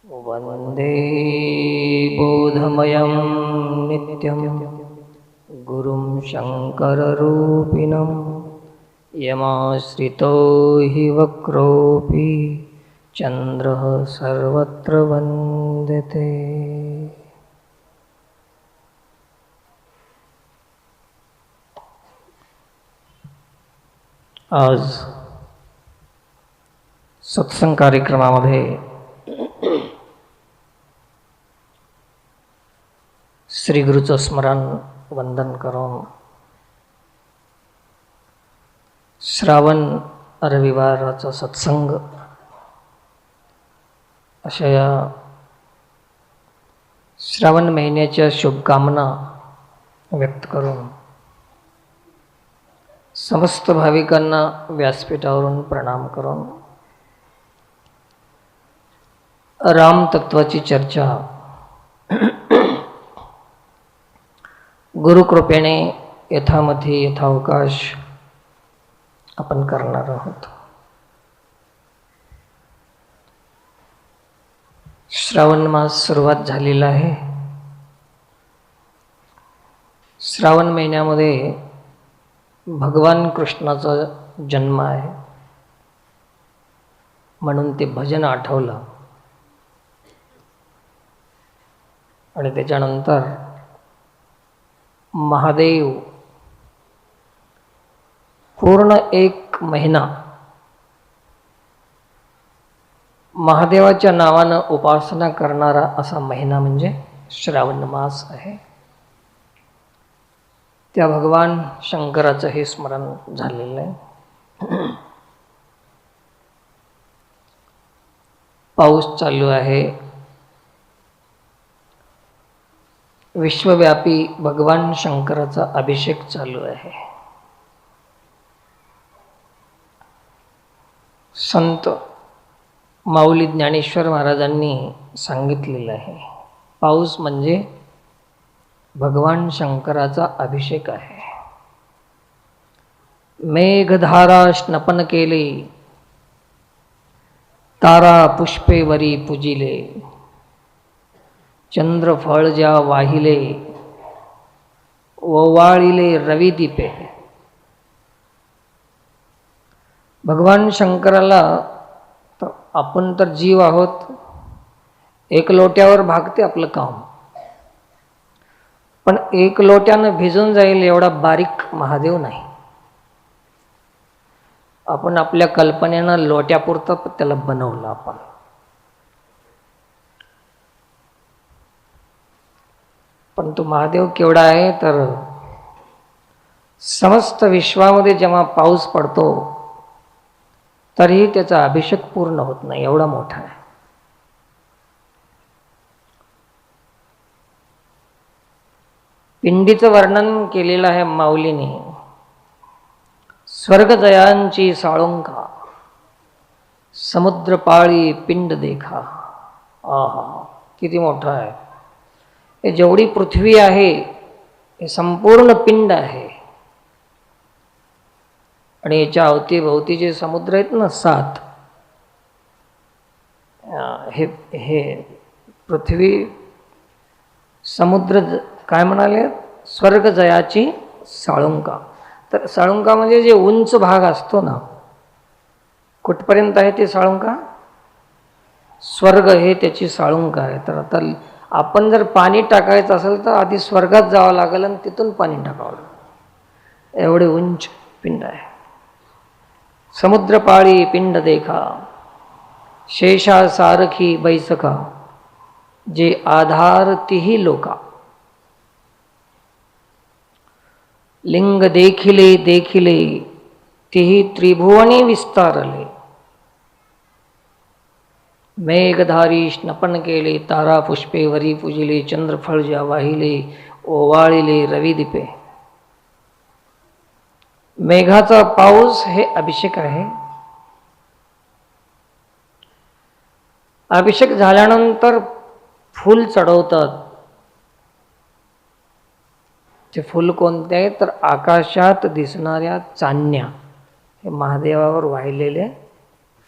वन्दे बोधमयं नित्यं गुरुं शङ्कररूपिणं यमाश्रितो हि वक्रोऽपि चन्द्रः सर्वत्र वन्दते। आज सत्संग कार्यक्रमामध्ये श्री गुरुचं स्मरण वंदन करून श्रावण रविवाराचा सत्संग अशा या श्रावण महिन्याच्या शुभकामना व्यक्त करून समस्त भाविकांना व्यासपीठावरून प्रणाम करून राम तत्वाची चर्चा गुरुकृपेने यथामती यथावकाश आपण करणार आहोत. श्रावण मास सुरुवात झालेला आहे. श्रावण महिन्यामध्ये भगवान कृष्णाचा जन्म आहे म्हणून ते भजन आठवलं आणि त्याच्यानंतर महादेव पूर्ण एक महिना महादेवाच्या नावानं उपासना करणारा असा महिना म्हणजे श्रावण मास आहे. त्या भगवान शंकराचं हे स्मरण झालेलं आहे. पाऊस चालू आहे. विश्वव्यापी भगवान शंकराचा अभिषेक चालू आहे. संत माऊली ज्ञानेश्वर महाराजांनी सांगितलेलं आहे, पाऊस म्हणजे भगवान शंकराचा अभिषेक आहे. मेघधारा स्नपन केले, तारा पुष्पे वरी पूजिले, चंद्रफळ ज्या वाहिले, ओवाळिले रविदीपे. भगवान शंकराला आपण तर जीव आहोत, एक लोट्यावर भागते आपलं काम, पण एक लोट्यानं भिजून जाईल एवढा बारीक महादेव नाही. आपण आपल्या कल्पनेनं लोट्यापुरतं त्याला बनवलं आपण. पण तो महादेव केवढा आहे तर समस्त विश्वामध्ये जेव्हा पाऊस पडतो तरीही त्याचा अभिषेक पूर्ण होत नाही, एवढा मोठा आहे. पिंडीचं वर्णन केलेलं आहे माऊलीने. स्वर्गजयांची साळुंका, समुद्रपाळी पिंड देखा. आहा, किती मोठा आहे. हे जेवढी पृथ्वी आहे हे संपूर्ण पिंड आहे आणि याच्या अवतीभोवती जे समुद्र आहेत ना 7, हे पृथ्वी समुद्र काय म्हणाले, स्वर्गजयाची साळुंका. तर साळुंका म्हणजे जे उंच भाग असतो ना, कुठपर्यंत आहे ते साळुंका? स्वर्ग हे त्याची साळुंका आहे. तर आता आपण जर पाणी टाकायचं असेल तर आधी स्वर्गात जावं लागेल आणि तिथून पाणी टाकावं लागेल, एवढे उंच पिंड आहे. समुद्रपाळी पिंड देखा, शेषा सारखी बैसका, जे आधार तिही लोका. लिंग देखिले देखिले, तिही त्रिभुवने विस्तारले. मेघधारी स्नपन केले, तारा पुष्पे वरी पूजिले, चंद्रफळ ज्या वाहिले, ओवाळिले रविदीपे. मेघाचा पाऊस हे अभिषेक आहे. अभिषेक झाल्यानंतर फूल चढवतात. ते फूल कोणते आहे तर आकाशात दिसणाऱ्या चांदण्या, हे महादेवावर वाहिलेले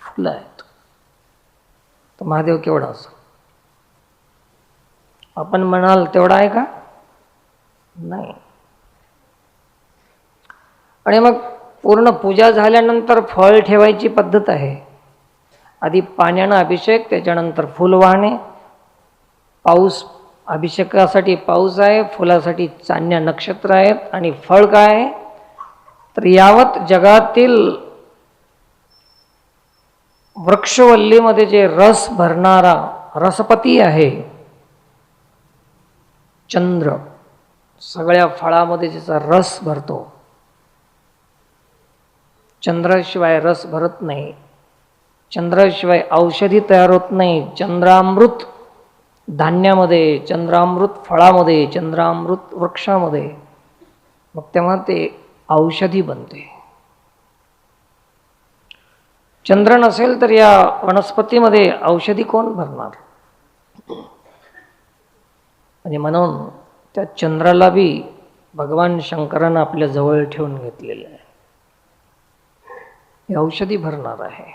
फुलं आहेत. तर महादेव केवढा असो, आपण म्हणाल तेवढा आहे का? नाही. आणि मग पूर्ण पूजा झाल्यानंतर फळ ठेवायची पद्धत आहे. आधी पाण्यानं अभिषेक, त्याच्यानंतर फुल वाहणे, पाऊस, अभिषेकासाठी पाऊस आहे, फुलासाठी चांदण्या नक्षत्र आहेत, आणि फळ काय आहे तर यावत जगातील वृक्षवल्लीमध्ये जे रस भरणारा रसपती आहे चंद्र, सगळ्या फळामध्ये ज्याचा रस भरतो, चंद्राशिवाय रस भरत नाही, चंद्राशिवाय औषधी तयार होत नाही. चंद्रामृत धान्यामध्ये, चंद्रामृत फळामध्ये, चंद्रामृत वृक्षामध्ये, मग तेव्हा ते औषधी बनते. चंद्र नसेल तर या वनस्पतीमध्ये औषधी कोण भरणार? आणि म्हणून त्या चंद्राला बी भगवान शंकरानं आपल्या जवळ ठेवून घेतलेलं आहे. हे औषधी भरणार आहे,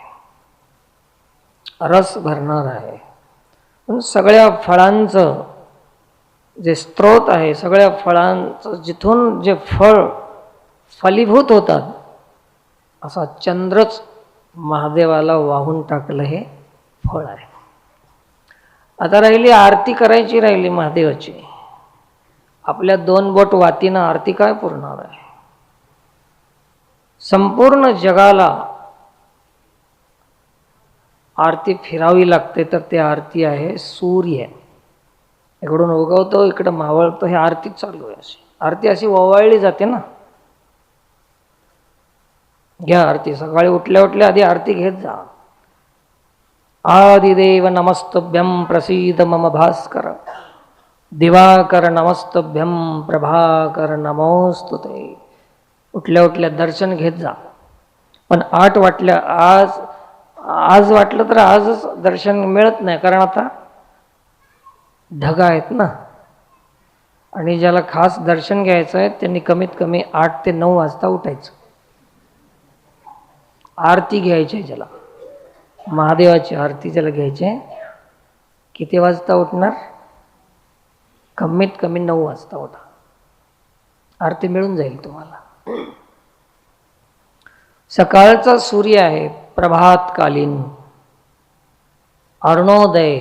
रस भरणार आहे. पण सगळ्या फळांचं जे स्रोत आहे, सगळ्या फळांचं जिथून जे फळ फलीभूत होतात, असा चंद्रच महादेवाला वाहून टाकलं हे फळ आहे. आता राहिली आरती करायची, राहिली महादेवाची. आपल्या 2 बोट वातीनं आरती काय पुरणार आहे? संपूर्ण जगाला आरती फिरावी लागते, तर ती आरती आहे सूर्य. इकडून उगवतो, इकडं मावळतो, हे आरती चालू आहे. अशी आरती अशी ओवाळली जाते ना. घ्या आरती, सकाळी उठल्या उठल्या आधी आरती घेत जा. आदिदेव नमस्तभ्यं प्रसीद मम भास्कर, दिवाकर नमस्तभ्यं प्रभाकर नमोस्तुते. उठल्या उठल्या दर्शन घेत जा. पण 8 वाटल्या, आज वाटलं तर आजच दर्शन मिळत नाही, कारण आता ढगा आहेत ना. आणि ज्याला खास दर्शन घ्यायचं आहे त्यांनी कमीत कमी 8 ते 9 वाजता उठायचं. आरती घ्यायची आहे ज्याला, महादेवाची आरती ज्याला घ्यायची आहे, किती वाजता उठणार? कमीत कमी 9 वाजता उठा, आरती मिळून जाईल तुम्हाला. सकाळचा सूर्य आहे, प्रभातकालीन अरुणोदय,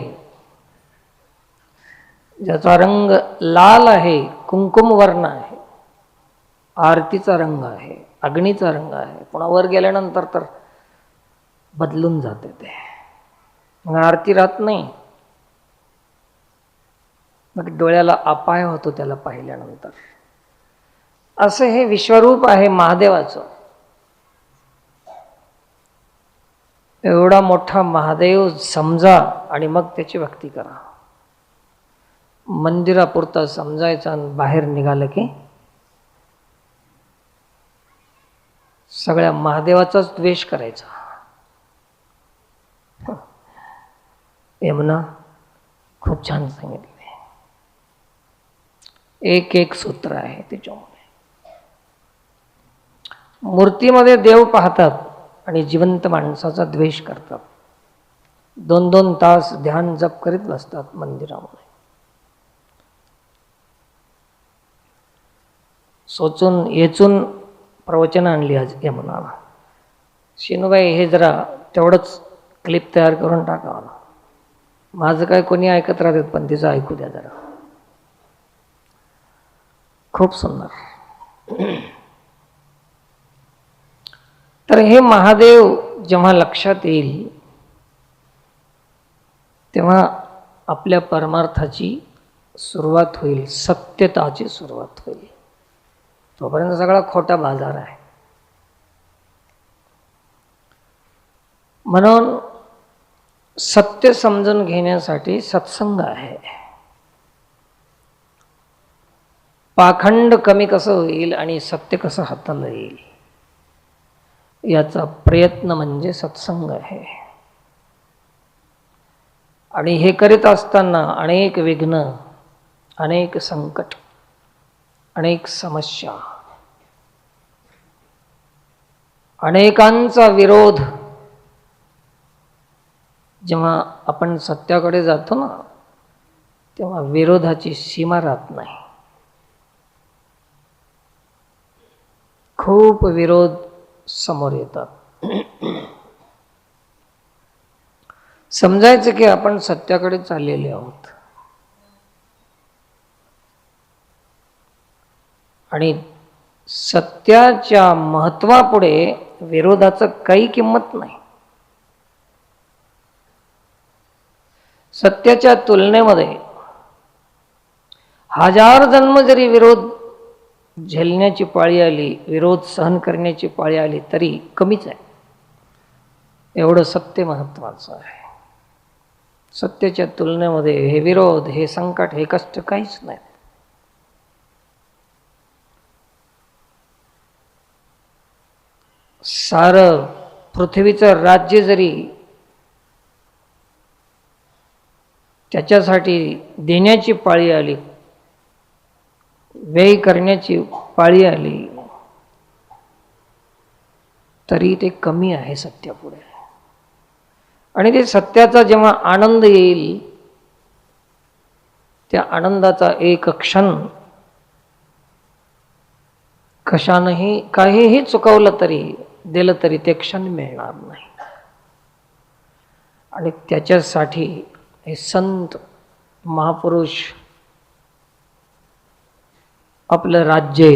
ज्याचा रंग लाल आहे, कुंकुम वर्ण आहे, आरतीचा रंग आहे, अग्नीचा रंग आहे. पुन्हा वर गेल्यानंतर तर बदलून जाते ते, मग आरती राहत नाही. मग डोळ्याला अपाय होतो त्याला पाहिल्यानंतर. असं हे विश्वरूप आहे महादेवाचं. एवढा मोठा महादेव समजा आणि मग त्याची भक्ती करा. मंदिरापुरता समजायचा आणि बाहेर निघालं की सगळ्या महादेवाचाच द्वेष करायचा. यमुना खूप छान सांगितले. एक सूत्र आहे त्याच्यामध्ये. मूर्तीमध्ये देव पाहतात आणि जिवंत माणसाचा द्वेष करतात. 2-2 तास ध्यान जप करीत बसतात मंदिरामध्ये. सोचून येचून प्रवचन आणली आज यमुनाला. शिनुबाई हे जरा तेवढंच क्लिप तयार करून टाकावं. माझं काय कोणी ऐकत राहतात, पण तिचं ऐकू द्या जरा. खूप सुंदर. तर हे महादेव जेव्हा लक्षात येईल तेव्हा आपल्या परमार्थाची सुरुवात होईल, सत्यताची सुरुवात होईल. तोपर्यंत सगळा खोटा बाजार आहे. म्हणून सत्य समजून घेण्यासाठी सत्संग आहे. पाखंड कमी कसं होईल आणि सत्य कसं हाताळता येईल याचा प्रयत्न म्हणजे सत्संग आहे. आणि हे करीत असताना अनेक विघ्न, अनेक संकट, अनेक समस्या, अनेकांचा विरोध, जेव्हा आपण सत्याकडे जातो ना, तेव्हा विरोधाची सीमा राहत नाही. खूप विरोध समोर येतात. समजायचं की आपण सत्याकडे चाललेले आहोत आणि सत्याच्या महत्वापुढे विरोधाचं काही किंमत नाही. सत्याच्या तुलनेमध्ये हजार जन्म जरी विरोध झेलण्याची पाळी आली, विरोध सहन करण्याची पाळी आली तरी कमीच आहे. एवढं सत्य महत्वाचं आहे. सत्याच्या तुलनेमध्ये हे विरोध, हे संकट, हे कष्ट काहीच नाही. सारं पृथ्वीचं राज्य जरी त्याच्यासाठी देण्याची पाळी आली, व्यय करण्याची पाळी आली, तरी ते कमी आहे सत्यापुढे. आणि ते सत्याचा जेव्हा आनंद येईल, त्या आनंदाचा एक क्षण कशानंही काहीही चुकवलं तरी, दिलं तरी ते क्षण मिळणार नाही. आणि त्याच्यासाठी हे संत महापुरुष आपलं राज्य,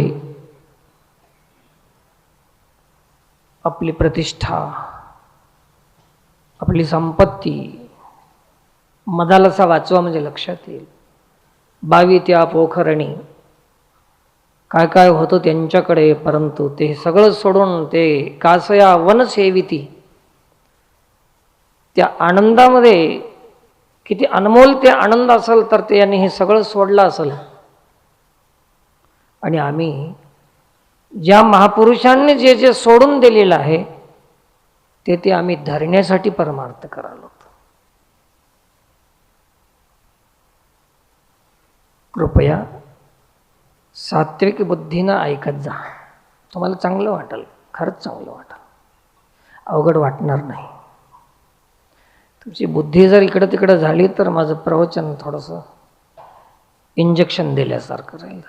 आपली प्रतिष्ठा, आपली संपत्ती मदालसा वाचवा म्हणजे लक्षात येईल. बावी त्या पोखरणी काय काय होतं त्यांच्याकडे, परंतु ते सगळं सोडून ते कासया वन सेविती, त्या आनंदामध्ये किती अनमोल ते आनंद असेल तर ते यांनी हे सगळं सोडलं असेल. आणि आम्ही ज्या महापुरुषांनी जे जे सोडून दिलेलं आहे ते आम्ही धरण्यासाठी परमार्थ करालो. कृपया सात्विक बुद्धीनं ऐकत जा. तुम्हाला चांगलं वाटेल, खरंच चांगलं वाटेल, अवघड वाटणार नाही. तुमची बुद्धी जर इकडं तिकडं झाली तर माझं प्रवचन थोडंसं इंजेक्शन दिल्यासारखं राहील.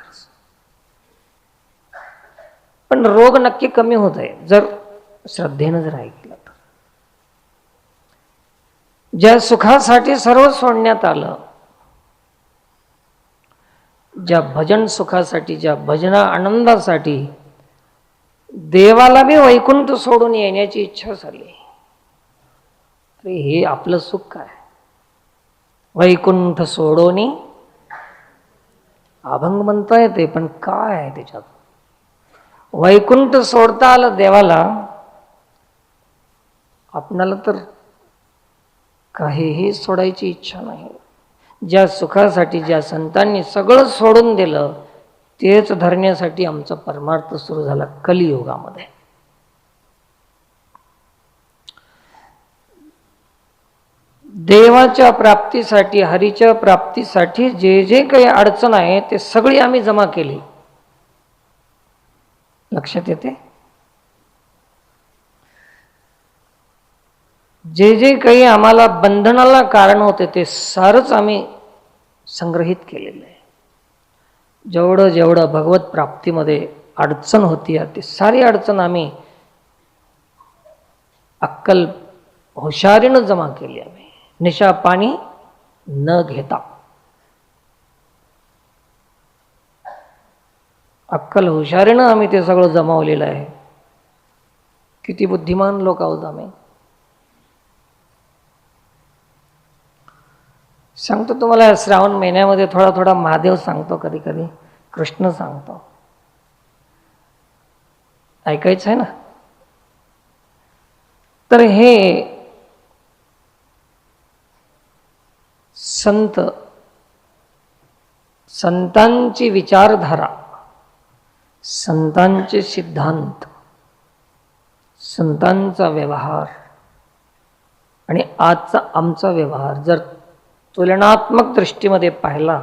पण रोग नक्की कमी होत आहे जर श्रद्धेनं जर ऐकलं तर. ज्या सुखासाठी सर्व सोडण्यात आलं, ज्या भजन सुखासाठी, ज्या भजना आनंदासाठी देवाला बी वैकुंठ सोडून येण्याची इच्छा झाली, अरे हे आपलं सुख काय? वैकुंठ सोडोनी अभंग म्हणता येते, पण काय आहे त्याच्यात? वैकुंठ सोडता आलं देवाला, आपणाला तर काहीही सोडायची इच्छा नाही. ज्या सुखासाठी ज्या संतांनी सगळं सोडून दिलं तेच धरण्यासाठी आमचा परमार्थ सुरू झाला कलियुगामध्ये. देवाच्या प्राप्तीसाठी, हरीच्या प्राप्तीसाठी जे जे काही अडचण आहे ते सगळी आम्ही जमा केली. लक्षात येते? जे जे काही आम्हाला बंधनाला कारण होते ते सारंच आम्ही संग्रहित केलेलं आहे. जेवढं जेवढं भगवत प्राप्तीमध्ये अडचण होती ते सारी अडचण आम्ही अक्कल हुशारीनं जमा केली. आम्ही निशा पाणी न घेता अक्कल हुशारीनं आम्ही ते सगळं जमावलेलं आहे. किती बुद्धिमान लोक आहोत आम्ही. सांगतो तुम्हाला, श्रावण महिन्यामध्ये थोडा थोडा महादेव सांगतो, कधी कधी कृष्ण सांगतो. ऐकायचं आहे ना? तर हे संतांची विचारधारा, संतांचे सिद्धांत, संतांचा व्यवहार आणि आजचा आमचा व्यवहार जर तुलनात्मक दृष्टीमध्ये पाहिला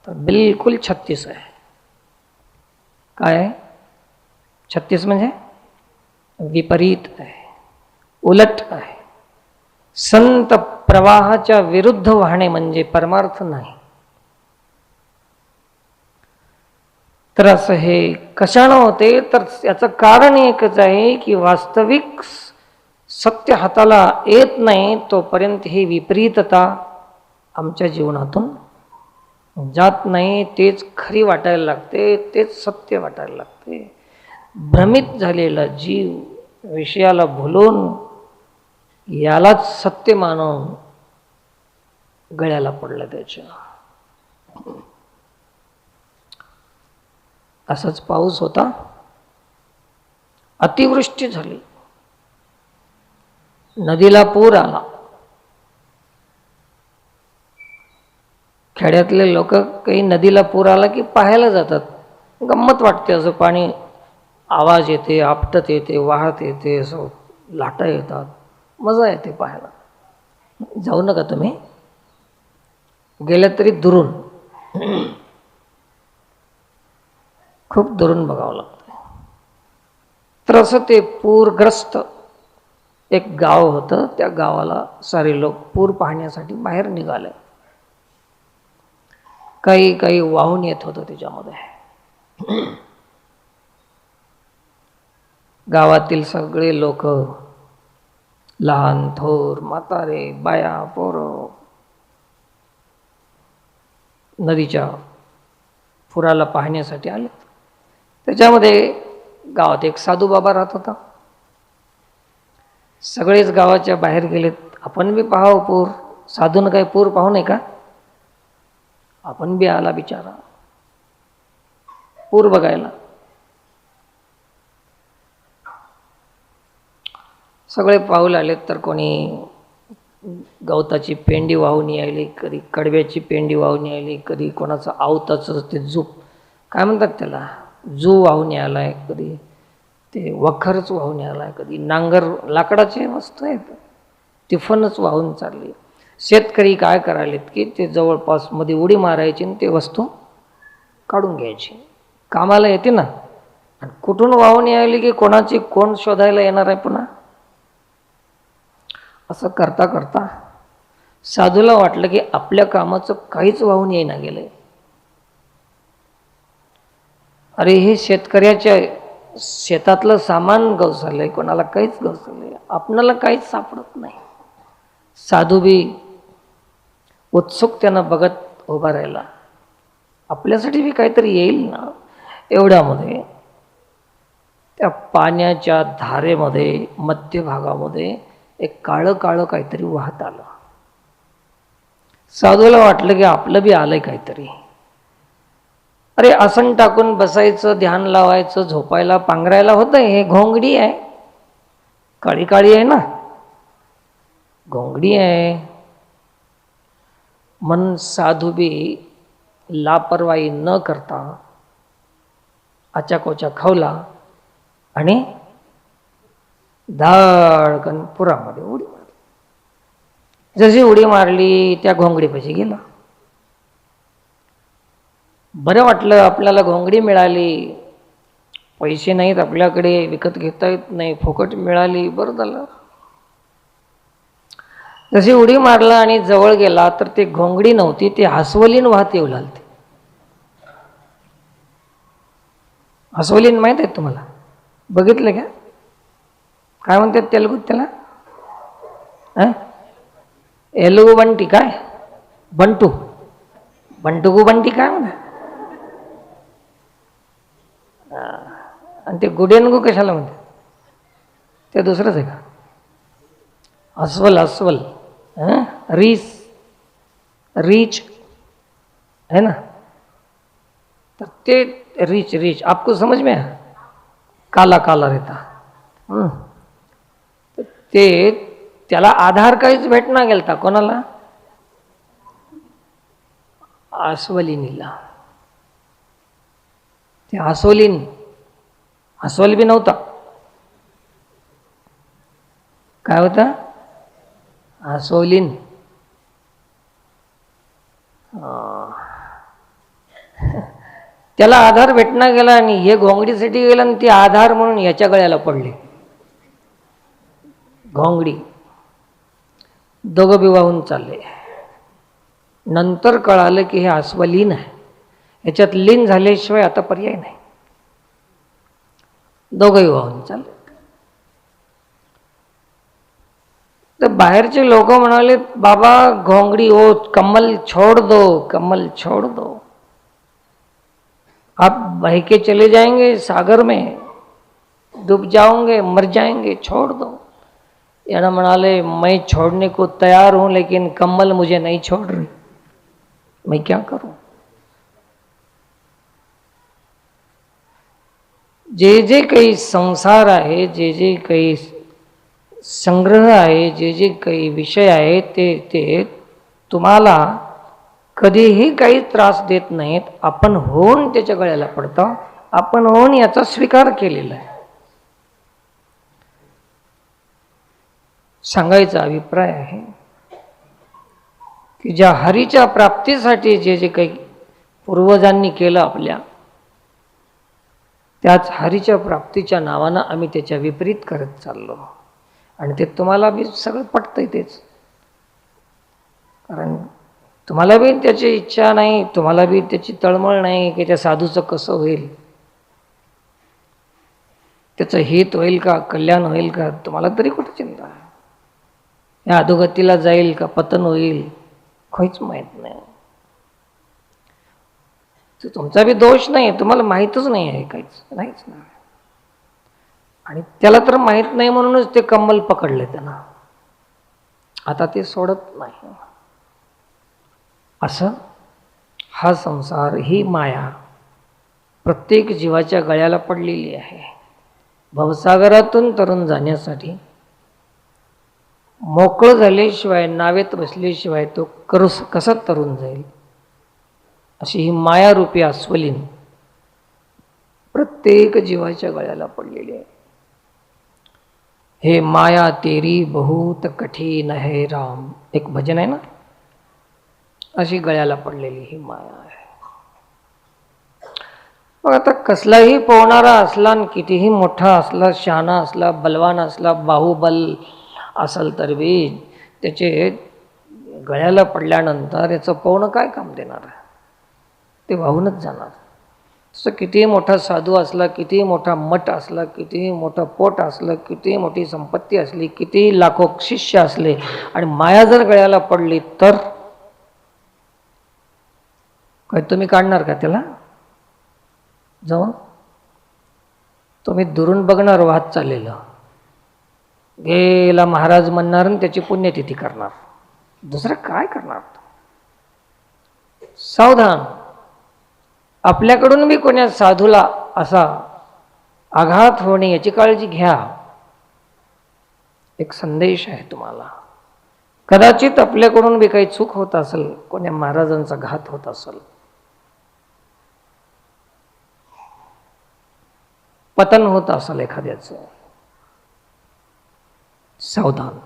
तर बिलकुल 36 आहे. काय आहे? 36 म्हणजे विपरीत आहे, उलट आहे. संत प्रवाहाच्या विरुद्ध वाहणे म्हणजे परमार्थ नाही. तर असं हे कशानं होते, तर याचं कारण एकच आहे की वास्तविक सत्य हाताला येत नाही तोपर्यंत ही विपरीतता आमच्या जीवनातून जात नाही. तेच खरी वाटायला लागते, तेच सत्य वाटायला लागते. भ्रमित झालेला जीव विषयाला भुलून यालाच सत्य मानून गळ्याला पडलं त्याच्या. असाच पाऊस होता, अतिवृष्टी झाली, नदीला पूर आला. खेड्यातले लोक काही नदीला पूर आला की पाहायला जातात, गंमत वाटते. असं पाणी आवाज येते, आपटत येते, वाहत येते, असं लाटा येतात, मजा येते पाहायला. जाऊ नका तुम्ही, गेल्या तरी दुरून, खूप दुरून बघावं लागतं. तर असं ते पूरग्रस्त एक गाव होतं, त्या गावाला सारे लोक पूर पाहण्यासाठी बाहेर निघाले. काही काही वाहून येत होतं त्याच्यामध्ये. गावातील सगळे लोक, लहान थोर, म्हातारे, बाया, पोरं, नदीच्या पुराला पाहण्यासाठी आले. त्याच्यामध्ये गावात एक साधू बाबा राहत होता. सगळेच गावाच्या बाहेर गेलेत, आपण बी पाहावं पूर. साधून काही पूर पाहू नये का? आपण बी आला बिचारा पूर बघायला. सगळे पाहू आलेत. तर कोणी गवताची पेंडी वाहून यायली, कधी कडव्याची पेंडी वाहून यायली, कधी कोणाचं आवताचं ते जूप काय म्हणतात त्याला, जू वाहून यायलाय, कधी ते वखरच वाहून यायलाय, कधी नांगर, लाकडाचे वस्तू आहेत, टिफनच वाहून चालली. शेतकरी काय करायलेत की ते जवळपास मध्ये उडी मारायची आणि ते वस्तू काढून घ्यायची. कामाला येते ना. आणि कुठून वाहून यायली की कोणाची कोण शोधायला येणार आहे पुन्हा. असं करता करता साधूला वाटलं की आपल्या कामाचं काहीच वाहून येईना गेलंय. अरे हे शेतकऱ्याच्या शेतातलं सामान गवसलंय, कोणाला काहीच गवसलंय, आपणाला काहीच सापडत नाही. साधू बी उत्सुकतेनं बघत उभा राहिला, आपल्यासाठी बी काहीतरी येईल ना. एवढ्यामध्ये त्या पाण्याच्या धारेमध्ये मध्यभागामध्ये एक काळं काळं काहीतरी वाहत आलं. साधूला वाटलं की आपलं बी आलंय काहीतरी. अरे आसन टाकून बसायचं, ध्यान लावायचं, झोपायला पांघरायला होतं. हे घोंगडी आहे, काळी काळी आहे ना, घोंगडी आहे. मन साधू बी लापरवाही न करता आचाकोचा खावला आणि धाडकन पुरामध्ये उडी मारली. जशी उडी मारली त्या घोंगडीपाशी गेला. बरं वाटलं, आपल्याला घोंगडी मिळाली. पैसे नाहीत आपल्याकडे, विकत घेता येत नाही, फुकट मिळाली, बरं झालं. जशी उडी मारला आणि जवळ गेला तर ते घोंगडी नव्हती, ते अस्वलीन वाहत येऊ लागली. अस्वलीन माहीत आहे तुम्हाला? बघितलं का? काय म्हणतात तेलुगूत त्याला? एलुगू बंटी, काय बंटू, बंटुगू बंटी काय म्हणा. आणि ते गुडेनगू कशाला म्हणते? ते दुसरंच आहे का? अस्वल, अस्वल, रीस, रीच है ना. तर ते रीच, रीच आपको समझ में आया? काला काला रहता. ते त्याला आधार काहीच भेटना गेलता. कोणाला? अस्वलिनीला. ते अस्वलीन, अस्वल बी नव्हता. काय होता? अस्वलीन. त्याला आधार भेटना गेला आणि हे घोंगडीसाठी गेला आणि ती आधार म्हणून याच्या गळ्याला पडली घोंगडी. दोघं बी वाहून चालले. नंतर कळालं की हे अस्वलीन आहे. ह्याच्यात लीन झाल्याशिवाय आता पर्याय नाही. दोघंही वाहून चालले. तर बाहेरचे लोक म्हणाले, बाबा घोंगडी ओ कमल छोड़ दो, कमल छोड़ दो, आप बह के चले जाएंगे सागर में, डूब जाओगे, मर जाएंगे, छोड़ दो. याना म्हणाले, मैं छोड़ने को तैयार हूं लेकिन कमल मुझे नहीं छोड़ रही, मैं क्या करूं. जे जे काही संसार आहे, जे जे काही संग्रह आहे, जे जे काही विषय आहे, ते तुम्हाला कधीही काही त्रास देत नाहीत. आपण होऊन त्याच्या गळ्याला पडतो, आपण होऊन याचा स्वीकार केलेला आहे. सांगायचा अभिप्राय आहे की ज्या हरीच्या प्राप्तीसाठी जे जे काही पूर्वजांनी केलं आपल्या, त्याच हरीच्या प्राप्तीच्या नावानं आम्ही त्याच्या विपरीत करत चाललो. आणि ते तुम्हाला बी सगळं पटतंय तेच, कारण तुम्हाला बी त्याची इच्छा नाही, तुम्हाला बी त्याची तळमळ नाही की त्या साधूचं कसं होईल, त्याचं हित होईल का, कल्याण होईल का, तुम्हाला तरी कुठे चिंता आहे. या अधोगतीला जाईल का पतन होईल, काहीच माहीत नाही. तो तुमचा बी दोष नाही, तुम्हाला माहीतच नाही आहे, काहीच नाहीच ना. आणि त्याला तर माहीत नाही म्हणूनच ते कमल पकडले त्यांना, आता ते सोडत नाही. असं हा संसार, ही माया प्रत्येक जीवाच्या गळ्याला पडलेली आहे. भवसागरातून तरुण जाण्यासाठी मोकळं झाल्याशिवाय, नावेत बसल्याशिवाय तो कसा तरुण जाईल, अशी ही मायारूपी अस्वलीन प्रत्येक जीवाच्या गळ्याला पडलेली आहे. हे माया तेरी बहुत कठीण है राम, एक भजन आहे ना, अशी गळ्याला पडलेली ही माया आहे. मग आता कसलाही पोहणारा असला आणि कितीही मोठा असला, शहाणा असला, बलवान असला, बाहुबल असल तर बी त्याचे गळ्याला पडल्यानंतर याचं पोहणं काय काम देणार, ते वाहूनच जाणार. तसं कितीही मोठा साधू असला, कितीही मोठा मठ असला, कितीही मोठं पोट असलं, कितीही मोठी संपत्ती असली, कितीही लाखो शिष्य असले, आणि माया जर गळ्याला पडली तर काय तुम्ही काढणार का त्याला जाऊन? तुम्ही दुरून बघणार वाहत चाललेलं, गेला महाराज म्हणणार आणि त्याची पुण्यतिथी करणार, दुसरं काय करणार. सावधान, आपल्याकडून बी कोण्या साधूला असा आघात होणे याची काळजी घ्या. एक संदेश आहे तुम्हाला. कदाचित आपल्याकडून बी काही चूक होत असेल, कोण्या महाराजांचा घात होत असेल, पतन होत असेल एखाद्याचं, सावधान,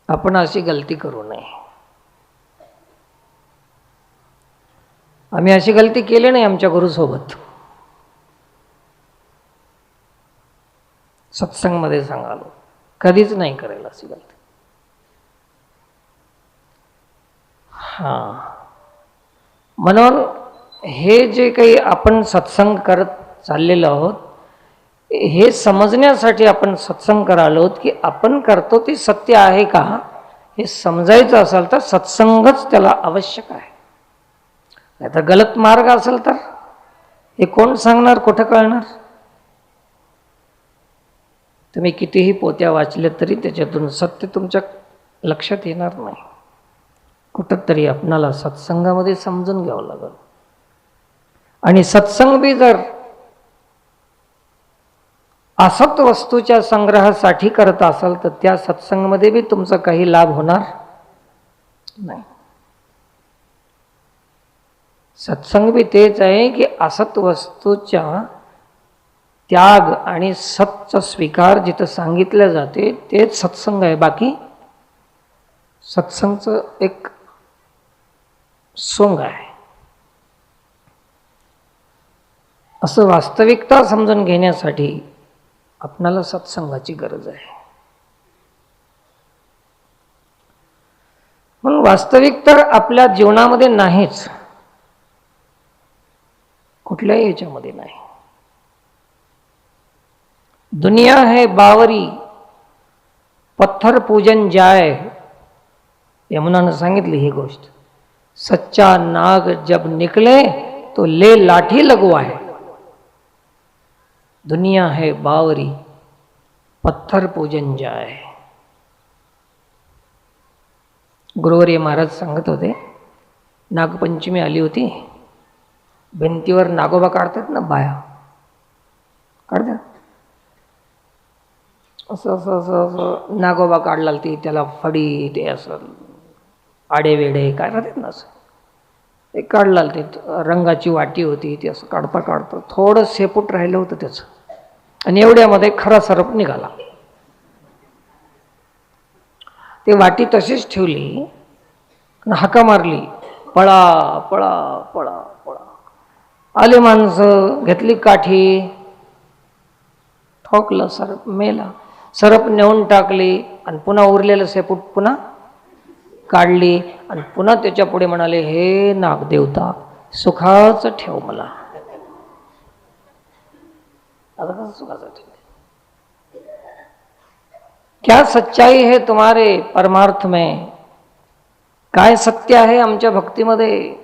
आपण अशी गलती करू नये. आम्ही अशी गलती केली नाही आमच्या गुरुसोबत. सत्संगमध्ये सांगालो, कधीच नाही करायला अशी गलती. म्हणून हे जे काही आपण सत्संग करत चाललेलो आहोत, हे समजण्यासाठी आपण सत्संग करायला आहोत की आपण करतो ते सत्य आहे का, हे समजायचं असेल तर सत्संगच त्याला आवश्यक आहे. नाही तर गलत मार्ग असेल तर हे कोण सांगणार, कुठं कळणार. तुम्ही कितीही पोत्या वाचले तरी त्याच्यातून सत्य तुमच्या लक्षात येणार नाही. कुठंतरी आपणाला सत्संगामध्ये समजून घ्यावं लागेल. आणि सत्संग बी जर असत वस्तूच्या संग्रहासाठी करत असाल तर त्या सत्संगमध्ये बी तुमचा काही लाभ होणार नाही. सत्संग बी तेच आहे की असत वस्तूच्या त्याग आणि सतचा स्वीकार जिथं सांगितलं जाते तेच सत्संग आहे. बाकी सत्संगचं एक सोंग आहे. असं वास्तविकता समजून घेण्यासाठी आपणाला सत्संगाची गरज आहे. म्हणून वास्तविक तर आपल्या जीवनामध्ये नाहीच, कुठल्याही याच्यामध्ये नाही. दुनिया है बावरी पत्थर पूजन जाय, यमुनानं सांगितली ही गोष्ट. सच्चा नाग जब निकले तो ले लाठी लगवाए. दुनिया है बावरी पत्थर पूजन जाय. गुरुवर्य महाराज सांगत होते, नागपंचमी आली होती, भिंतीवर नागोबा काढतात ना बाया, काढतात असं असं असं असं नागोबा काढला ती, त्याला फडी ते असं आडे वेडे काय राहतात ना, असं एक काढला ते रंगाची वाटी होती, ती असं काढता काढता थोडं शेपूट राहिलं होतं त्याचं, आणि एवढ्यामध्ये खरा सरप निघाला. ती वाटी तशीच ठेवली, हाका मारली, पळा पळा पळा पळा. आले माणसं, घेतली काठी, ठोकलं, सरप मेला. सरप नेऊन टाकली आणि पुन्हा उरलेलं शेपूट पुन्हा काढली आणि पुन्हा त्याच्या पुढे म्हणाले, हे नागदेवता सुखाचं ठेव मला. आता कसं सुखाचं ठेव? क्या सच्चाई है तुम्हारे परमार्थ में? काय सत्य आहे आमच्या भक्तीमध्ये?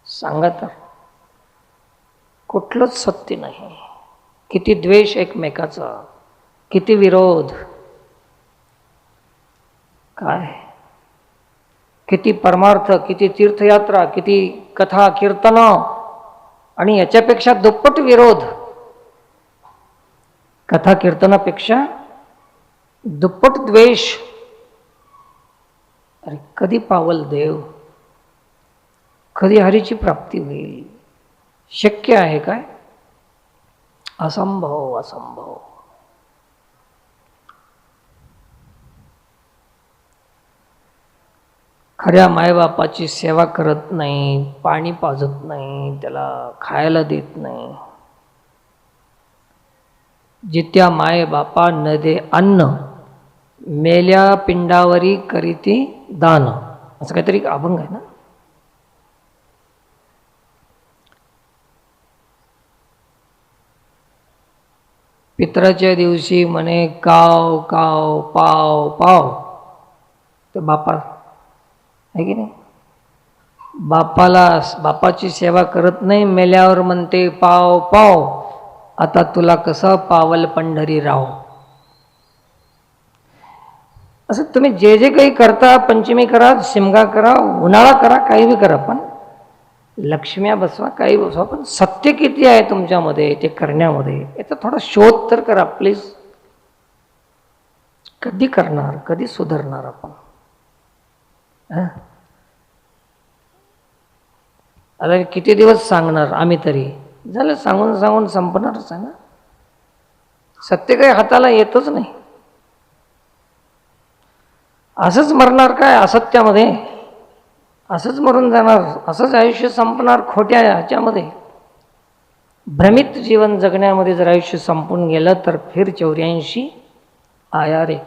सांगा तर. कुठलंच सत्य नाही. किती द्वेष एकमेकाचा, किती विरोध, काय किती परमार्थ, किती तीर्थयात्रा, किती कथा कीर्तन, आणि याच्यापेक्षा दुप्पट विरोध. कथा कीर्तनापेक्षा दुप्पट द्वेष. अरे कधी पावल देव, कधी हरीची प्राप्ती होईल? शक्य आहे काय? असंभव असंभव. खऱ्या मायबापाची सेवा करत नाही, पाणी पाजत नाही, त्याला खायला देत नाही. जित्या माय बापा न दे अन्न, मेल्या पिंडावरी करीती दान, असं काहीतरी अभंग आहे ना. पित्राच्या दिवशी म्हणे काव काव पाव पाव, ते बापा आहे की नाही? बापाची सेवा करत नाही, मेल्यावर म्हणते पाव पाव, आता तुला कसं पावल पंढरी राव. असं तुम्ही जे जे काही करता, पंचमी करा, शिमगा करा, उन्हाळा करा, काही बी करा, पण लक्ष्म्या बसवा, काही बसवा, पण सत्य किती आहे तुमच्यामध्ये ते करण्यामध्ये, याचा थोडा शोध तर करा प्लीज. कधी करणार, कधी सुधारणार आपण? आता किती दिवस सांगणार आम्ही तरी? झालं, सांगून सांगून संपणारच आहे ना. सत्य काही हाताला येतच नाही. असंच मरणार काय असत्यामध्ये? असंच मरून जाणार, असंच आयुष्य संपणार खोट्या ह्याच्यामध्ये. भ्रमित जीवन जगण्यामध्ये जर आयुष्य संपून गेलं तर फिर 84 आया रे.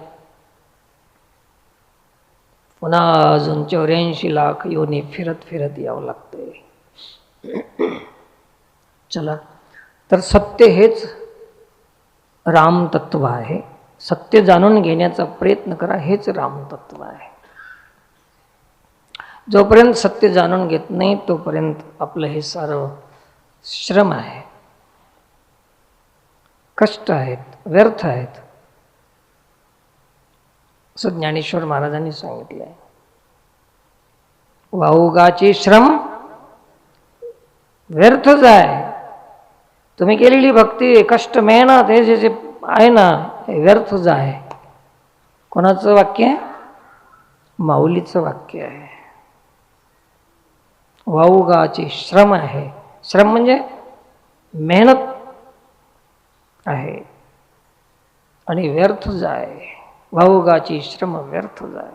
पुन्हा अजून 84 लाख योनी फिरत फिरत यावं लागते. चला, तर सत्य हेच रामतत्व आहे. सत्य जाणून घेण्याचा प्रयत्न करा, हेच रामतत्व आहे. जोपर्यंत सत्य जाणून घेत नाही तोपर्यंत आपलं हे सारं श्रम आहे, कष्ट आहेत, व्यर्थ आहेत, असं ज्ञानेश्वर महाराजांनी सांगितलं आहे. वाहुगाचे श्रम व्यर्थच आहे. तुम्ही केलेली भक्ती, कष्ट, मेहनत, हे जे जे आहे ना, हे व्यर्थच आहे. कोणाचं वाक्य आहे? माऊलीचं वाक्य आहे. वाहुगाचे श्रम आहे. श्रम म्हणजे मेहनत आहे, आणि व्यर्थ जाय. वाहुगाची श्रम व्यर्थ जाय,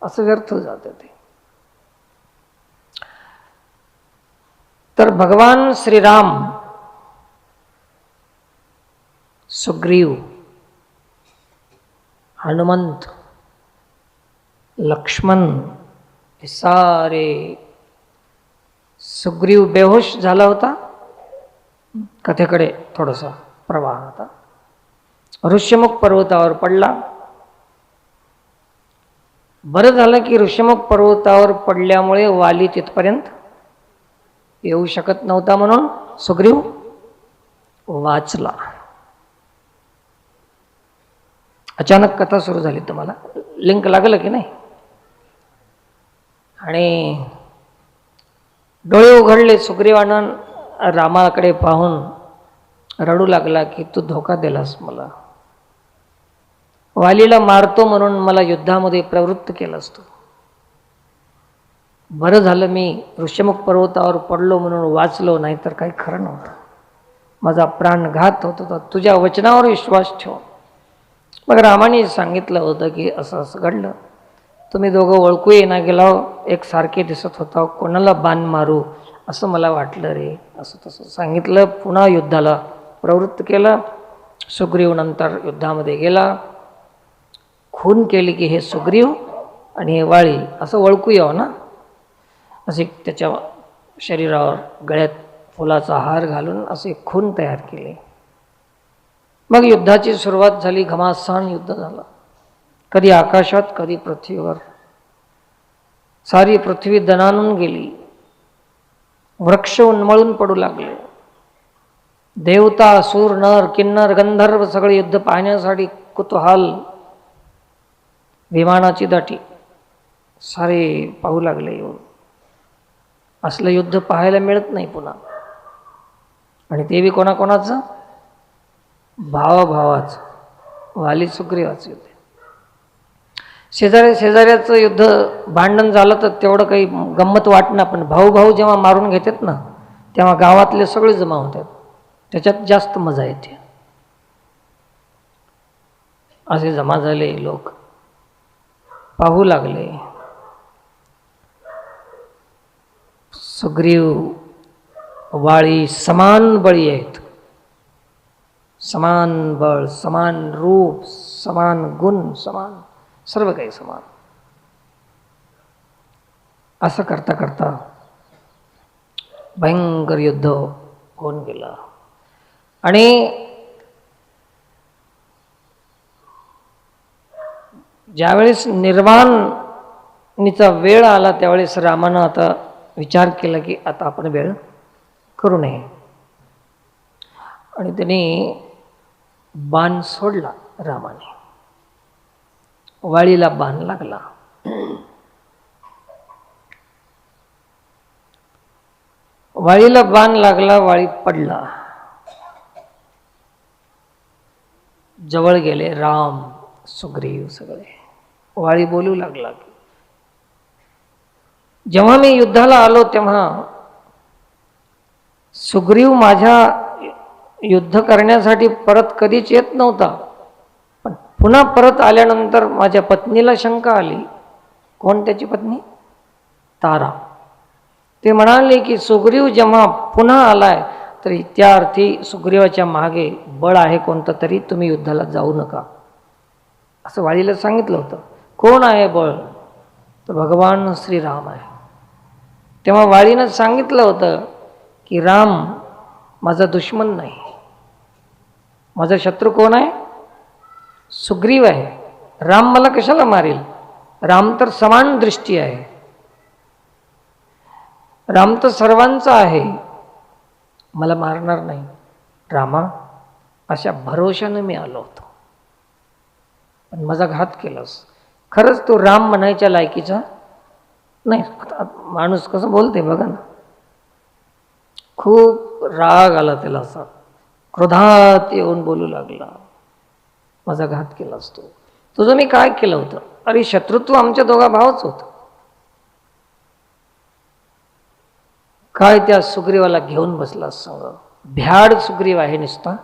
असं व्यर्थ जाते ते. तर भगवान श्रीराम, सुग्रीव, हनुमंत, लक्ष्मण, हे सारे सुग्रीव बेहोश झाला होता. कथेकडे थोडासा प्रवाह होता. ऋष्यमुख पर्वतावर पडला. बरं झालं की ऋष्यमुख पर्वतावर पडल्यामुळे वाली तिथपर्यंत येऊ शकत नव्हता, म्हणून सुग्रीव वाचला. अचानक कथा सुरू झाली. तुम्हाला लिंक लागलं की नाही? आणि डोळे उघडले. सुग्रीवानं रामाकडे पाहून रडू लागला की तू धोका दिलास मला, वालीला मारतो म्हणून मला युद्धामध्ये प्रवृत्त केलंस तू. बरं झालं मी ऋष्यमुख पर्वतावर पडलो म्हणून वाचलो, नाही तर काही खरं नव्हतं. माझा प्राणघात होत होता. तुझ्या वचनावर विश्वास ठेव. मग रामाने सांगितलं होतं की असं असं घडलं. तुम्ही दोघं ओळखू येणं गेला, एक सारखे दिसत होता, कोणाला बाण मारू असं मला वाटलं रे, असं तसं सांगितलं. पुन्हा युद्धाला प्रवृत्त केलं. सुग्रीव नंतर युद्धामध्ये गेला. खून केली की हे सुग्रीव आणि हे वाळी असं ओळखू यावं ना, असे त्याच्या शरीरावर गळ्यात फुलाचा हार घालून असे खून तयार केले. मग युद्धाची सुरुवात झाली. घमासान युद्ध झालं. कधी आकाशात, कधी पृथ्वीवर. सारी पृथ्वी दणाणून गेली. वृक्ष उन्मळून पडू लागले. देवता, असुर, नर, किन्नर, गंधर्व सगळे युद्ध पाहण्यासाठी कुतूहल, विमानाची दाटी सारे पाहू लागले येऊन. असलं युद्ध पाहायला मिळत नाही पुन्हा. आणि ते बी कोणाकोणाचं? भावाभावाचं. वाली सुग्रीवाचं युद्ध. शेजाऱ्याचं युद्ध भांडण झालं तर तेवढं काही गंमत वाटणार, पण भाऊ भाऊ जेव्हा मारून घेतात ना तेव्हा गावातले सगळे जमा होतात, त्याच्यात जास्त मजा येते. असे जमा झाले लोक, पाहू लागले. सुग्रीव वाळी समान बळी आहेत. समान बळ, समान रूप, समान गुण, समान सर्व काही समान. असं करता करता भयंकर युद्ध होऊन गेलं. आणि ज्यावेळेस निर्वाणीचा वेळ आला त्यावेळेस रामानं आता विचार केला की आता आपण वेळ करू नये. आणि त्यांनी बाण सोडला. रामाने वाळीला बाण लागला. वाळीला बाण लागला. वाळी पडला. जवळ गेले राम, सुग्रीव सगळे. वाळी बोलू लागला की जेव्हा मी युद्धाला आलो तेव्हा सुग्रीव माझ्या युद्ध करण्यासाठी परत कधीच येत नव्हता, पण पुन्हा परत आल्यानंतर माझ्या पत्नीला शंका आली. कोण त्याची पत्नी? तारा. ते म्हणाले की सुग्रीव जेव्हा पुन्हा आलाय तरी त्या अर्थी सुग्रीवाच्या मागे बळ आहे कोणतं तरी, तुम्ही युद्धाला जाऊ नका असं वाळीला सांगितलं होतं. कोण आहे बळ? तर भगवान श्रीराम आहे. तेव्हा वाळीनं सांगितलं होतं की राम माझा दुश्मन नाही, माझा शत्रू कोण आहे? सुग्रीव आहे. राम मला कशाला मारेल? राम तर समान दृष्टी आहे, राम तर सर्वांचा आहे, मला मारणार नाही. रामा, अशा भरोशाने मी आलो होतो, पण माझा घात केलास. खरंच तो राम म्हणायच्या लायकीचा नाही. माणूस कसं बोलते बघा ना. खूप राग आला त्याला, असा क्रोधात येऊन बोलू लागला, माझा घात केलास तू. तुझं मी काय केलं होतं? अरे शत्रुत्व आमच्या दोघा भावाच होतं. काय त्या सुग्रीवाला घेऊन बसलास संग? भ्याड सुग्रीव आहे नुसता.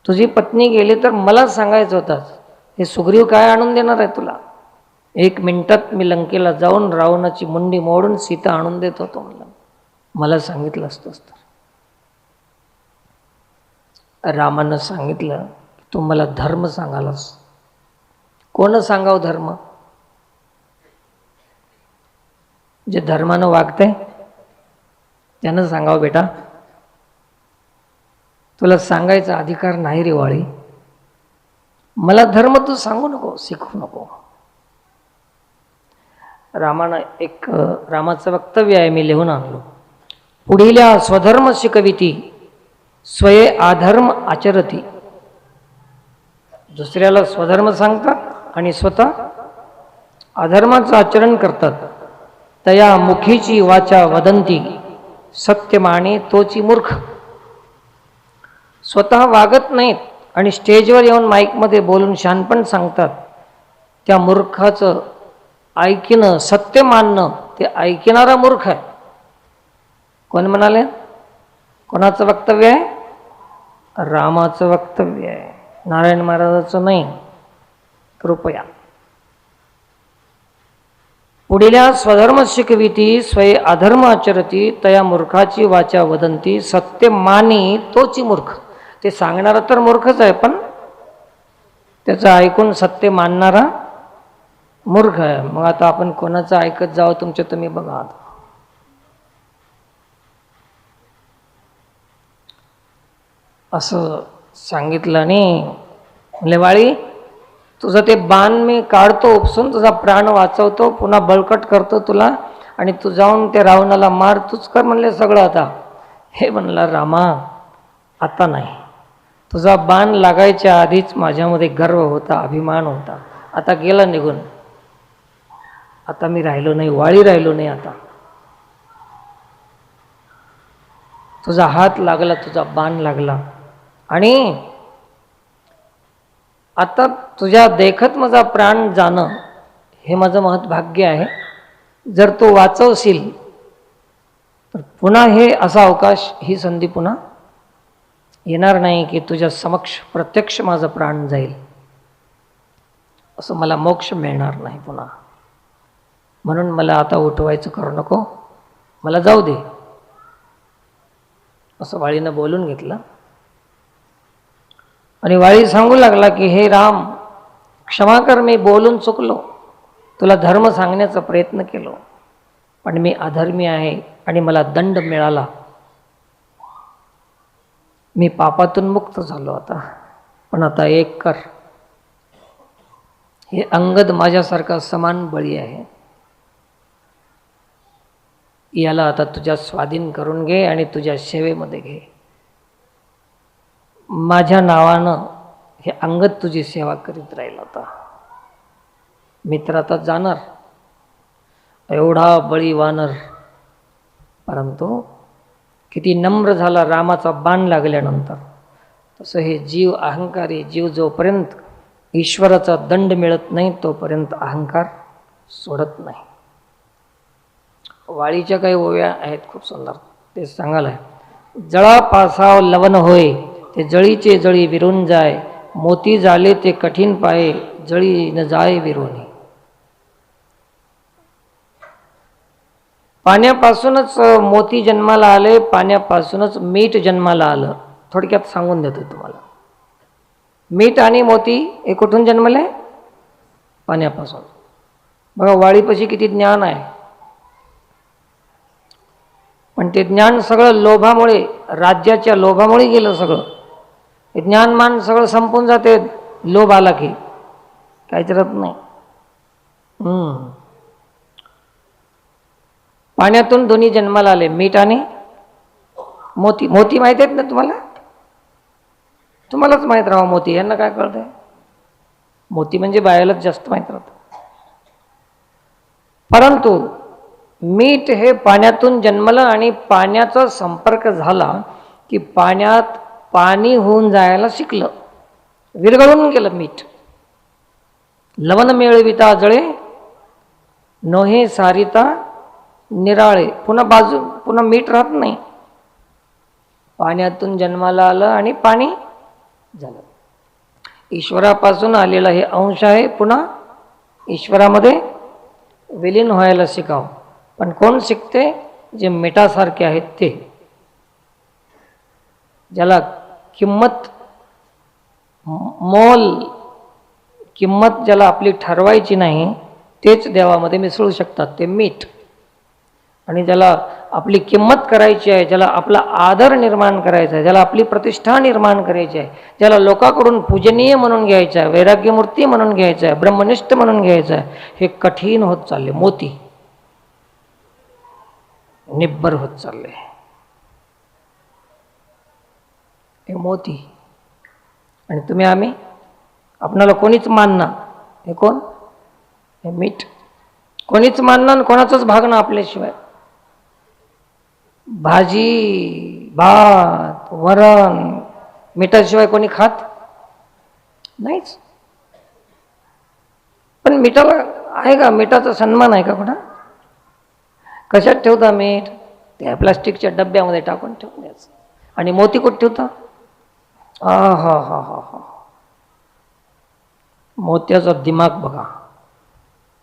तुझी पत्नी गेली तर मला सांगायचं होतास, हे सुग्रीव काय आणून देणार आहे तुला? 1 मिनिटात मी लंकेला जाऊन रावणाची मुंडी मोडून सीता आणून देत होतो म्हणलं. मला सांगितलं असतंस तर. रामानं सांगितलं तू मला धर्म सांगालास. कोण सांगाव धर्म? जे धर्मानं वागते त्यानं सांगावं, बेटा तुला सांगायचा अधिकार नाही रे वाळी, मला धर्म तू सांगू नको, शिकवू नको. रामाचं वक्तव्य आहे, मी लिहून आणलो. पुढिल्या स्वधर्म शिकविती, स्वये अधर्म आचरती. दुसऱ्याला स्वधर्म सांगतात आणि स्वतः अधर्माचं आचरण करतात. तया मुखीची वाचा वदंती, सत्य माने तोची मूर्ख. स्वतः वागत नाहीत आणि स्टेजवर येऊन माईकमध्ये बोलून शहाणपण सांगतात, त्या मूर्खाचं ऐकणं, सत्य मानणं, ते ऐकणारा मूर्ख आहे. कोण म्हणाले? कोणाचं वक्तव्य आहे? रामाचं वक्तव्य आहे, नारायण महाराजाचं नाही. कृपया. पुढिल्या स्वधर्म शिकविती, स्वये अधर्म आचरती, तया मूर्खाची वाचा वदंती, सत्य मानी तोची मूर्ख. ते सांगणारा तर मूर्खच आहे, पण त्याचं ऐकून सत्य मानणारा मूर्ख आहे. मग आता आपण कोणाचं ऐकत जावं, तुमच्या तुम्ही बघा. आता असं सांगितलं आणि म्हणले, वाळी तुझं ते बाण मी काढतो उपसून, तुझा प्राण वाचवतो, पुन्हा बळकट करतो तुला, आणि तू जाऊन ते रावणाला मार, तूच कर म्हणले सगळं आता. हे म्हणला, रामा आता नाही, तुझा बाण लागायच्या आधीच माझ्यामध्ये गर्व होता, अभिमान होता, आता गेला निघून. आता मी राहिलो नाही, वाळी राहिलो नाही. आता तुझा हात लागला, तुझा बाण लागला, आणि आता तुझ्या देखत माझा प्राण जाणं हे माझं महत्भाग्य आहे. जर तू वाचवशील तर पुन्हा हे असा अवकाश, ही संधी पुन्हा येणार नाही की तुझ्या समक्ष प्रत्यक्ष माझं प्राण जाईल, असं मला मोक्ष मिळणार नाही पुन्हा. म्हणून मला आता उठवायचं करू नको, मला जाऊ दे, असं वाळीनं बोलून घेतलं. आणि वाळी सांगू लागला की हे राम, क्षमा कर, मी बोलून चुकलो, तुला धर्म सांगण्याचा प्रयत्न केलो, पण मी अधर्मी आहे आणि मला दंड मिळाला, मी पापातून मुक्त झालो आता. पण आता एक कर, हे अंगद माझ्यासारखा समान बळी आहे, याला आता तुझ्या स्वाधीन करून घे आणि तुझ्या सेवेमध्ये घे. माझ्या नावानं हे अंगद तुझी सेवा करीत राहील. आता मित्र आता जाणार, एवढा बळी वानर, परंतु किती नम्र झाला रामाचा बाण लागल्यानंतर. तसं हे जीव अहंकारी जीव जोपर्यंत ईश्वराचा दंड मिळत नाही तोपर्यंत अहंकार सोडत नाही. वाळीच्या काही ओव्या आहेत खूप सुंदर, ते सांगायला आहे. जळा पासाव लवन होय, ते जळीचे जळी विरून जाय, मोती झाले ते कठीण पाये, जळी न जाय विरोनी. पाण्यापासूनच मोती जन्माला आले, पाण्यापासूनच मीठ जन्माला आलं. थोडक्यात सांगून देतो तुम्हाला. मीठ आणि मोती हे कुठून जन्मले? पाण्यापासून. बघा वाळीपाशी किती ज्ञान आहे, पण ते ज्ञान सगळं लोभामुळे, राज्याच्या लोभामुळे गेलं सगळं. हे ज्ञानमान सगळं संपून जाते लोभ आला की, काहीच राहत नाही. पाण्यातून दोन्ही जन्माला आले, मीठ आणि मोती. मोती माहित आहेत ना तुम्हाला? तुम्हालाच माहीत राहा मोती, यांना काय कळतंय? मोती म्हणजे बायालाच जास्त माहीत राहतं. परंतु मीठ हे पाण्यातून जन्मलं आणि पाण्याचा संपर्क झाला की पाण्यात पाणी होऊन जायला शिकलं, विरघळून गेलं मीठ. लवण मिळविता जळे, नोहे सारिता निराळे. पुन्हा मीठ राहत नाही. पाण्यातून जन्माला आलं आणि पाणी झालं. ईश्वरापासून आलेला हे अंश आहे, पुन्हा ईश्वरामध्ये विलीन व्हायला शिकावं. पण कोण शिकते? जे मिठासारखे आहेत ते, ज्याला किंमत किंमत ज्याला आपली ठरवायची नाही, तेच देवामध्ये मिसळू शकतात, ते मीठ. आणि ज्याला आपली किंमत करायची आहे, ज्याला आपला आदर निर्माण करायचा आहे, ज्याला आपली प्रतिष्ठा निर्माण करायची आहे, ज्याला लोकांकडून पूजनीय म्हणून घ्यायचं आहे, वैराग्यमूर्ती म्हणून घ्यायचं आहे, ब्रह्मनिष्ठ म्हणून घ्यायचं आहे, हे कठीण होत चालले. मोती निब्बर होत चालले. हे मोती. आणि तुम्ही आम्ही आपणाला कोणीच मानणार. हे कोण? हे मीठ. कोणीच मानणार, कोणाचाच भागणं आपल्याशिवाय. भाजी भात वरण मिठाशिवाय कोणी खात नाहीच. पण मिठाला आहे का, मिठाचा सन्मान आहे का कुठं? कशात ठेवता मीठ? त्या प्लास्टिकच्या डब्यामध्ये टाकून ठेवून द्यायचं. आणि मोती कुठं ठेवता? हा हा हा हा हा. मोत्याचा दिमाग बघा.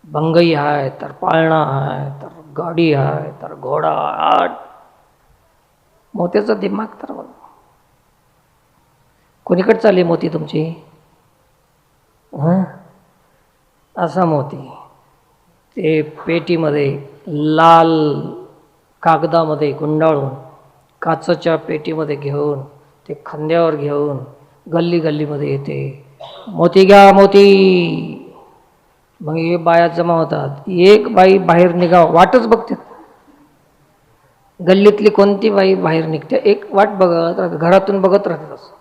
भंगई आहे तर पाळणा आहे तर गाडी आहे तर घोडा आट. मोत्याचा दिमाग तर बघा. कोणीकडे चालली मोती तुमची? असा मोती ते पेटीमध्ये लाल कागदामध्ये गुंडाळून काचच्या पेटीमध्ये घेऊन ते खांद्यावर घेऊन गल्ली गल्लीमध्ये येते. मोती घ्या मोती. मग हे बाया जमा होतात. एक बाई बाहेर निघा वाटच बघते. गल्लीतली कोणती बाई बाहेर निघते एक वाट बघत राहते, घरातून बघत राहते असं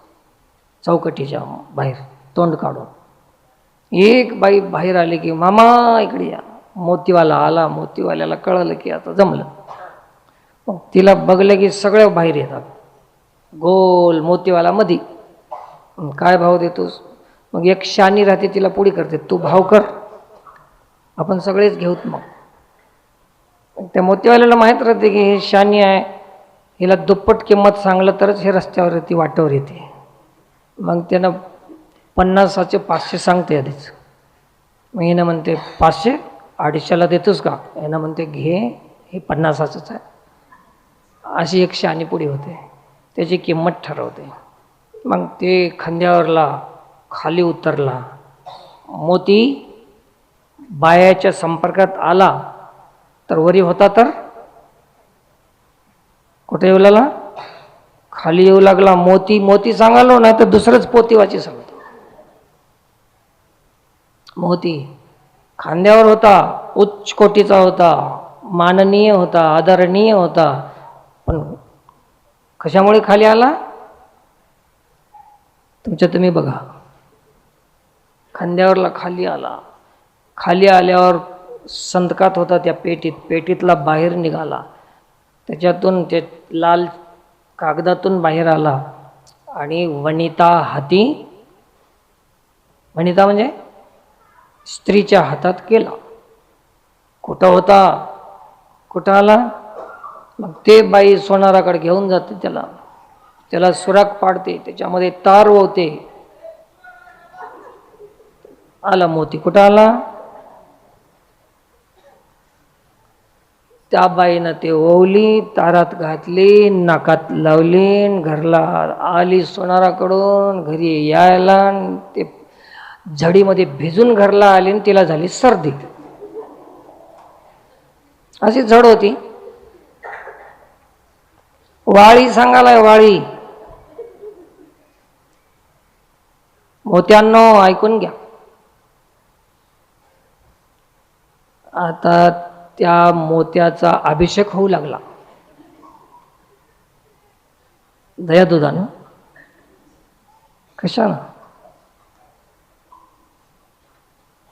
चौकटीच्या बाहेर तोंड काढून. एक बाई बाहेर आली की मामा इकडे या. मोतीवाला आला. मोतीवाल्याला कळलं की आता जमलं. मग तिला बघलं की सगळे बाहेर येतात. गोल मोतीवाला मधी. काय भाव देतोस? मग एक शानी राहते तिला पुढे करते, तू भाव कर आपण सगळेच घेऊत. मग त्या मोतीवाल्याला माहीत राहते की हे शानी आहे, हिला दुप्पट किंमत सांगलं तरच हे रस्त्यावर येते वाटेवर येते. मग त्यानं 50चे 500 सांगते आधीच. मग हिनं म्हणते 500 250ला देतोस का? यानं म्हणते घे हे 50च आहे. अशी एक शानी पुढे होते, त्याची किंमत ठरवते. मग ते खांद्यावरला खाली उतरला. मोती बायाच्या संपर्कात आला तर वरी होता तर कुठे येऊ लागला? खाली येऊ लागला. मोती मोती सांगालो नाही तर दुसरंच पोतीवाची सांगतो. मोती खांद्यावर होता, उच्च कोटीचा होता, माननीय होता, आदरणीय होता. पण कशामुळे खाली आला? तुमच्या तुम्ही बघा. खांद्यावरला खाली आला. खाली आल्यावर संतकात होता त्या पेटीत. पेटीतला बाहेर निघाला. त्याच्यातून ते लाल कागदातून बाहेर आला आणि वनिता हाती. वनिता म्हणजे स्त्रीच्या हातात केला. कुठं होता? कुठं आला? मग ते बाई सोनाराकडे घेऊन जाते त्याला. त्याला सुराख पाडते, त्याच्यामध्ये तार होते. आला मोती. कुठं आला? त्या बाईनं ते ओवली, तारात घातली, नाकात लावली, घरला आली सोनाराकडून. घरी यायला ते झडीमध्ये भिजून घरला आली आणि तिला झाली सर्दी. अशी झड होती. वाळी सांगालाय वाळी. मोत्यांनो ऐकून घ्या. आता त्या मोत्याचा अभिषेक होऊ लागला दयादुधानं. कशानं?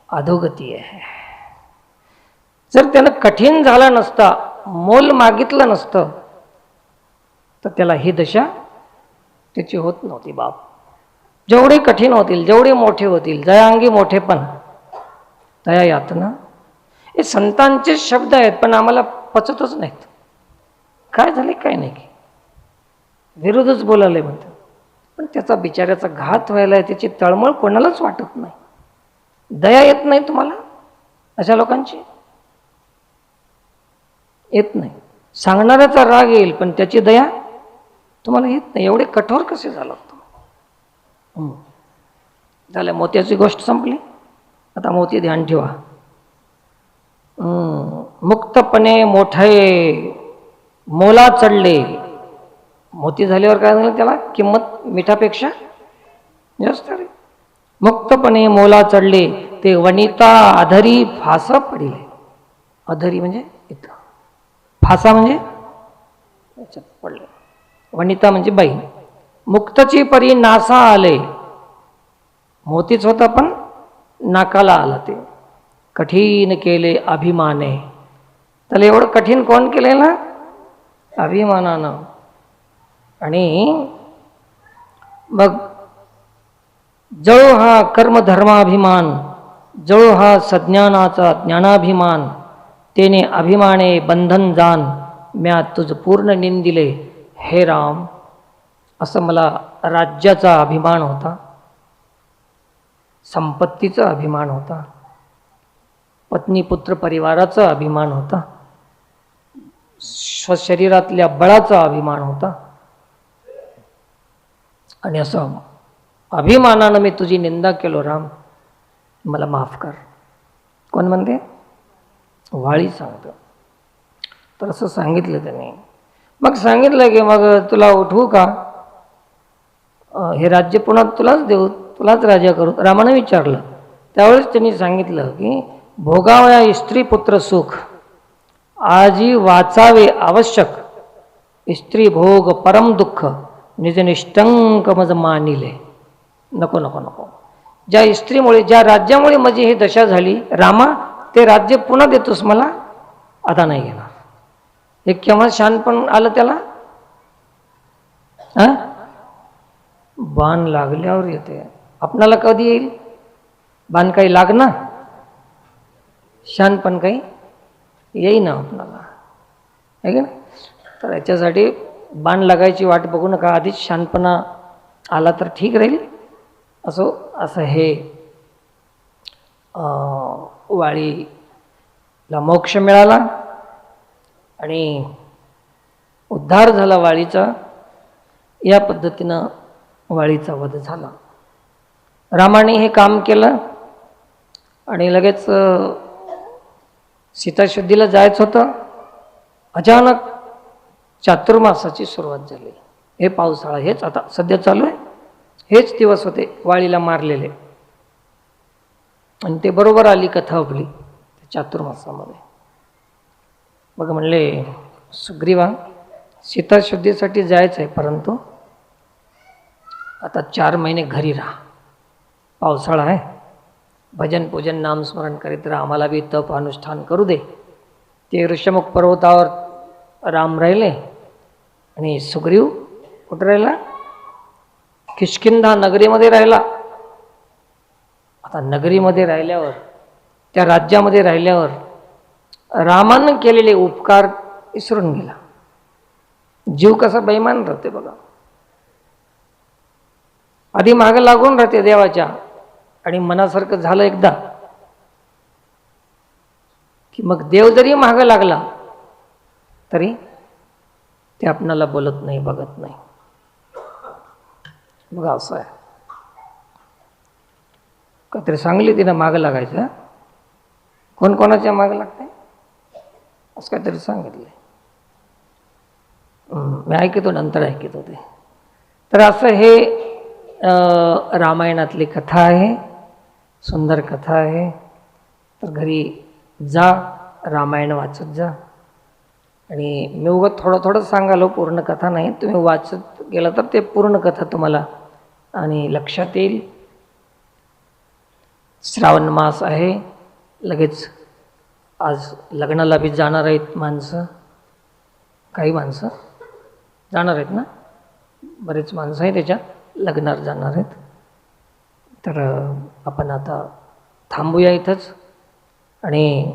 अधोगती आहे. जर त्यानं कठीण झालं नसता, मोल मागितलं नसतं तर त्याला ही दशा त्याची होत नव्हती. बाप जेवढे कठीण होतील, जेवढे मोठे होतील, जयांगी मोठेपण दया यातना, हे संतांचे शब्द आहेत पण आम्हाला पचतच नाहीत. काय झाले काय नाही की विरोधच बोलायला म्हणतात. पण त्याचा बिचाऱ्याचा घात व्हायला आहे, त्याची तळमळ कोणालाच वाटत नाही. दया येत नाही तुम्हाला अशा लोकांची? येत नाही. सांगणाऱ्याचा राग येईल पण त्याची दया तुम्हाला येत नाही. एवढे कठोर कसे झालात तुम्ही? झालं, मोत्याची गोष्ट संपली. आता मोती ध्यान ठेवा. मुक्तपणे मोठे मोला चढले, मोती झाल्यावर काय झालं त्याला किंमत मिठापेक्षा जास्त रे. मुक्तपणे मोला चढले ते वनिता अधरी फासा पडिले. अधरी म्हणजे इथं, फासा म्हणजे याच्यात पडले. वनिता म्हणजे बाई. मुक्तची परी नासा आले, मोतीच होता पण नाकाला आला ते. कठीण केले अभिमाने, त्याला एवढं कठीण कोण केले ना? अभिमानानं. आणि मग जळो हा कर्मधर्माभिमान, जळो हा सज्ञानाचा ज्ञानाभिमान, तेने अभिमाने बंधन जाण, म्या तुझ पूर्ण निंदिले हे राम. असं मला राज्याचा अभिमान होता, संपत्तीचा अभिमान होता, पत्नी पुत्र परिवाराचा अभिमान होता, शरीरातल्या बळाचा अभिमान होता. आणि असं अभिमानानं मी तुझी निंदा केलो राम, मला माफ कर. कोण म्हणते? वाळी सांगतं. तर असं सांगितलं त्याने. मग सांगितलं की मग तुला उठवू का, हे राज्य पुन्हा तुलाच देऊ, तुलाच राजा करू. रामानं विचारलं. त्यावेळेस त्यांनी सांगितलं की भोगावया स्त्री पुत्र सुख, आजी वाचावे आवश्यक, स्त्री भोग परम दुःख, निज निष्ठंक मज मानिले. नको नको नको. ज्या स्त्रीमुळे, ज्या राज्यामुळे माझी ही दशा झाली रामा, ते राज्य पुन्हा देतोस मला, आता नाही घेणार. हे केव्हा शहाणपण आलं त्याला? बाण लागल्यावर येते. आपणाला कधी येईल बाण? काही लागणार, शहाणपण काही येईना आपणाला, आहे की नाही? तर याच्यासाठी बाण लागायची वाट बघू नका, आधीच शहाणपणा आला तर ठीक राहील. असं हे वाळीला मोक्ष मिळाला आणि उद्धार झाला वाळीचा. या पद्धतीनं वाळीचा वध झाला. रामाने हे काम केलं आणि लगेच सीताशुद्धीला जायचं होतं. अचानक चातुर्मासाची सुरुवात झाली. हे पावसाळा, हेच आता सध्या चालू आहे, हेच दिवस होते वाळीला मारलेले. आणि ते बरोबर आली कथा आपली चातुर्मासामध्ये. बघ म्हणले सुग्रीवा, सीताशुद्धीसाठी जायचं आहे, परंतु आता 4 महिने घरी राहा, पावसाळा आहे, भजन पूजन नामस्मरण करीत राहा, आम्हाला बी तप अनुष्ठान करू दे. ते ऋषमुख पर्वतावर राम राहिले आणि सुग्रीव कुठं राहिला? किष्किंधा नगरीमध्ये राहिला. आता नगरीमध्ये राहिल्यावर, त्या राज्यामध्ये राहिल्यावर रामानं केलेले उपकार विसरून गेला. जीव कसा बेईमान राहते बघा. आधी मागं लागून राहते देवाच्या, आणि मनासारखं झालं एकदा की मग देव जरी मागं लागला तरी ते आपणाला बोलत नाही, बघत नाही. बघा असं आहे. काहीतरी सांगली तिनं मागं लागायचं. कोण कोणाच्या मागं लागते असं काहीतरी सांगितलं. मी ऐकतो, नंतर ऐकत होते. तर असं हे रामायणातली कथा आहे, सुंदर कथा आहे. तर घरी जा, रामायण वाचत जा. आणि मी उगाच थोडं थोडं सांगालो, पूर्ण कथा नाही. तुम्ही वाचत गेला तर ते पूर्ण कथा तुम्हाला आणि लक्षात येईल. श्रावण मास आहे, लगेच आज लग्नाला बी जाणार आहेत माणसं, काही माणसं जाणार आहेत ना, बरेच माणसं आहेत त्याच्यात लग्नाला जाणार आहेत. तर आपण आता थांबूया इथंच. आणि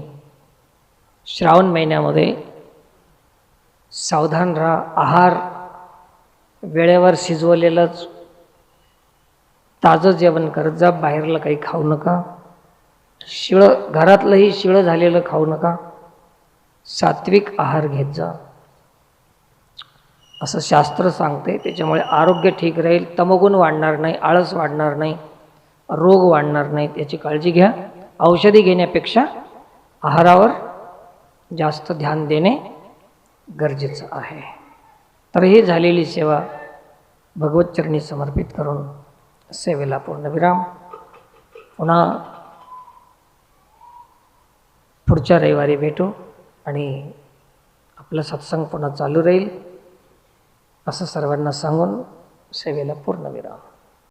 श्रावण महिन्यामध्ये सावधान राहा. आहार वेळेवर शिजवलेलंच ताजं जेवण करत जा, बाहेरलं काही खाऊ नका. शिळं, घरातलंही शिळं झालेलं खाऊ नका. सात्विक आहार घेत जा असं शास्त्र सांगते. त्याच्यामुळे आरोग्य ठीक राहील, तमोगुण वाढणार नाही, आळस वाढणार नाही, रोग वाढणार नाहीत, याची काळजी घ्या. औषधी घेण्यापेक्षा आहारावर जास्त ध्यान देणे गरजेचं आहे. तर ही झालेली सेवा भगवत चरणी समर्पित करून सेवेला पूर्णविराम. पुन्हा पुढच्या रविवारी भेटू आणि आपला सत्संग पुन्हा चालू राहील असं सर्वांना सांगून सेवेला पूर्णविराम.